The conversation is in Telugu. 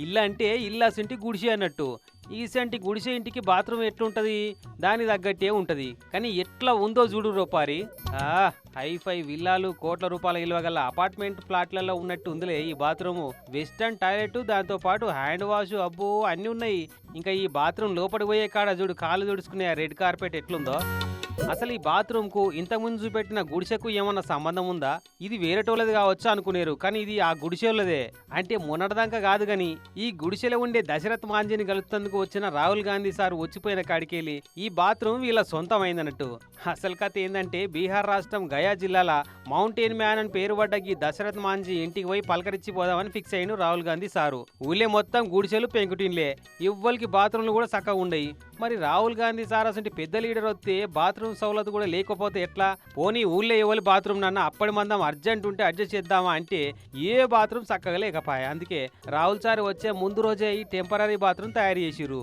ఇల్లు అంటే ఇల్లు అసంటి గుడిసె అన్నట్టు. ఈసంటి గుడిసె ఇంటికి బాత్రూమ్ ఎట్లుంటది? దాని తగ్గట్టే ఉంటది. కానీ ఎట్లా ఉందో చూడు రోపారి. ఆ హైఫై విల్లాలు కోట్ల రూపాయల విలువ గల అపార్ట్మెంట్ ప్లాట్లలో ఉన్నట్టు ఉందిలే ఈ బాత్రూము. వెస్టర్న్ టాయిలెట్ దాంతో పాటు హ్యాండ్ వాష్ అబ్బో అన్నీ ఉన్నాయి. ఇంకా ఈ బాత్రూమ్ లోపలికి పోయే కాడ చూడు కాళ్ళు తుడుచుకునే ఆ రెడ్ కార్పెట్ ఎట్లుందో. అసలు ఈ బాత్రూమ్ కు ఇంతకుముందు చూపెట్టిన గుడిసెకు ఏమన్నా సంబంధం ఉందా? ఇది వేరేటోళ్ళది కావచ్చు అనుకునేరు, కానీ ఇది ఆ గుడిసెలదే. అంటే మొన్నటిదాకా కాదు గాని ఈ గుడిసెలో ఉండే దశరథ్ మాంజీని కలుపుతందుకు వచ్చిన రాహుల్ గాంధీ సార్ వచ్చిపోయిన కాడికెళ్ళి ఈ బాత్రూమ్ వీళ్ళ సొంతమైందన్నట్టు. అసలు కథ ఏందంటే బీహార్ రాష్ట్రం గయా జిల్లాల మౌంటైన్ మ్యాన్ అని పేరు పడ్డ ఈ దశరథ్ మాంజీ ఇంటికి పోయి పలకరించిపోదామని ఫిక్స్ అయ్యిండు రాహుల్ గాంధీ సారు. ఊళ్ళే మొత్తం గుడిసెలు పెంకుటిన్లే, ఇవ్వలికి బాత్రూమ్లు కూడా చక్కగా ఉండయి. మరి రాహుల్ గాంధీ సార్ అసలు పెద్ద లీడర్ వస్తే బాత్రూమ్ సౌలత్ కూడా లేకపోతే ఎట్లా? పోనీ ఊళ్ళో ఎవరి బాత్రూమ్ నన్న అప్పటి మందం అర్జెంట్ ఉంటే అడ్జస్ట్ చేద్దామా అంటే ఏ బాత్రూమ్ చక్కగా లేకపాయ. అందుకే రాహుల్ సార్ వచ్చే ముందు రోజే ఈ టెంపరీ బాత్రూమ్ తయారు చేసిర్రు.